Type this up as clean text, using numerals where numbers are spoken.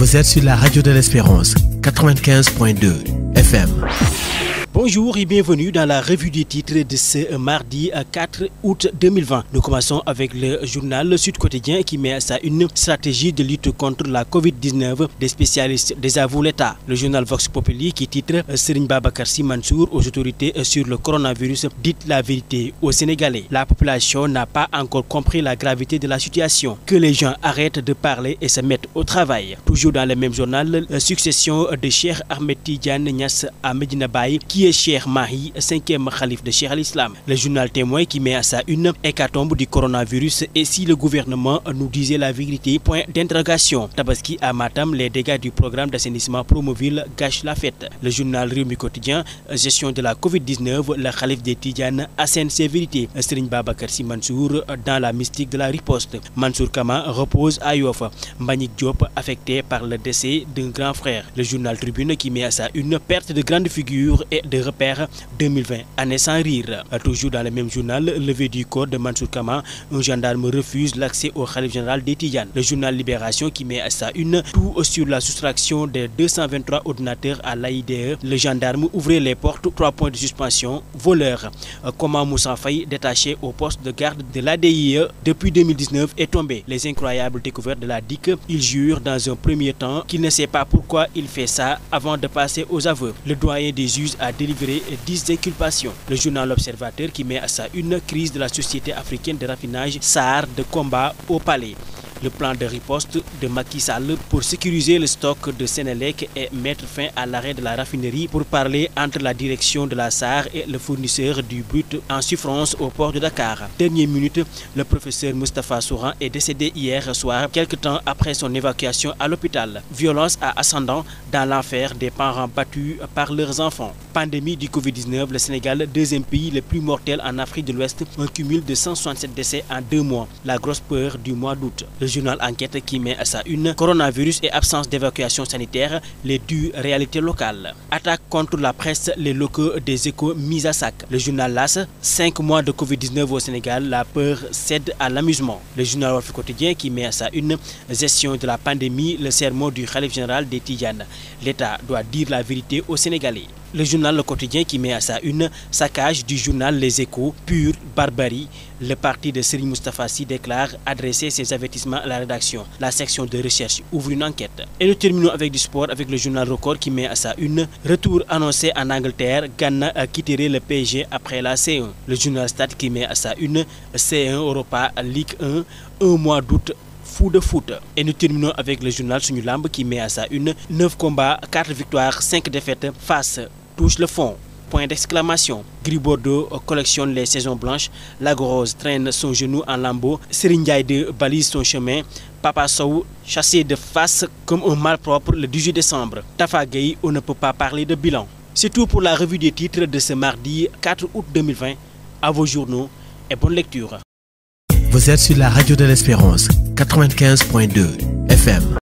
Vous êtes sur la radio de l'Espérance, 95.2 FM. Bonjour et bienvenue dans la revue des titres de ce mardi 4 août 2020. Nous commençons avec le journal Sud Quotidien qui met à sa une stratégie de lutte contre la Covid-19. Des spécialistes désavouent l'État. Le journal Vox Populi qui titre Serigne Babacar Sy Mansour aux autorités sur le coronavirus. Dites la vérité aux Sénégalais. La population n'a pas encore compris la gravité de la situation. Que les gens arrêtent de parler et se mettent au travail. Toujours dans le même journal, succession de Cheikh Ahmed Tidiane Niass à Medina Baye qui est Cheikh Mahi, 5e khalife de Cheikh al-Islam. Le journal Témoin qui met à sa une hécatombe du coronavirus et si le gouvernement nous disait la vérité, point d'interrogation. Tabaski à Matam, les dégâts du programme d'assainissement Promoville gâchent la fête. Le journal Rewmi Quotidien, gestion de la Covid-19, le khalife des Tidjanes assène ses vérités. Serigne Babacar Sy Mansour dans la mystique de la riposte. Mansour Kama repose à Yoff. Mbagnick Diop affecté par le décès d'un grand frère. Le journal Tribune qui met à sa une perte de grandes figures et de repères 2020, année sans rire. Toujours dans le même journal, levée du corps de Mansour Kama, un gendarme refuse l'accès au khalife général des Tidjanes. Le journal Libération qui met à sa une tout sur la soustraction des 223 ordinateurs à l'AIDE. Le gendarme ouvrait les portes, 3 points de suspension, voleur. Comment Moussa Faye, détaché au poste de garde de l'ADIE depuis 2019, est tombé. Les incroyables découvertes de la DIC. Il jure dans un premier temps qu'il ne sait pas pourquoi il fait ça avant de passer aux aveux. Le doyen des juges a délivré 10 inculpations. Le journal L'Observateur qui met à sa une crise de la société africaine de raffinage, SAR de combat au palais. Le plan de riposte de Macky Sall pour sécuriser le stock de Sénélec et mettre fin à l'arrêt de la raffinerie pour parler entre la direction de la SAR et le fournisseur du brut en souffrance au port de Dakar. Dernière minute, le professeur Moustapha Souran est décédé hier soir, quelque temps après son évacuation à l'hôpital. Violence à ascendant dans l'enfer des parents battus par leurs enfants. Pandémie du Covid-19, le Sénégal, deuxième pays le plus mortel en Afrique de l'Ouest, un cumul de 167 décès en 2 mois. La grosse peur du mois d'août. Le journal Enquête qui met à sa une coronavirus et absence d'évacuation sanitaire, les dures réalités locales. Attaque contre la presse, les locaux des Échos mis à sac. Le journal LAS, 5 mois de Covid-19 au Sénégal, la peur cède à l'amusement. Le journal Walf Quotidien qui met à sa une gestion de la pandémie, le sermon du khalife général des Tidjanes. L'État doit dire la vérité aux Sénégalais. Le journal Le Quotidien qui met à sa une saccage du journal Les Échos, pure barbarie. Le parti de Serigne Moustapha Sy déclare adresser ses avertissements à la rédaction. La section de recherche ouvre une enquête. Et nous terminons avec du sport avec le journal Record qui met à sa une retour annoncé en Angleterre. Ghana quitterait le PSG après la C1. Le journal Stade qui met à sa une C1 Europa Ligue 1, un mois d'août. Fou de foot. Et nous terminons avec le journal Sunu Lamb qui met à sa une 9 combats, 4 victoires, 5 défaites face touche le fond. Point d'exclamation. Gris Bordeaux collectionne les saisons blanches. Lac Rose traîne son genou en lambeaux. Serigne Ndiaye 2 balise son chemin. Papa Sow chassé de face comme un malpropre le 18 décembre. Tafa Gueye, on ne peut pas parler de bilan. C'est tout pour la revue des titres de ce mardi 4 août 2020. À vos journaux et bonne lecture. Vous êtes sur la radio de l'Espérance, 95.2 FM.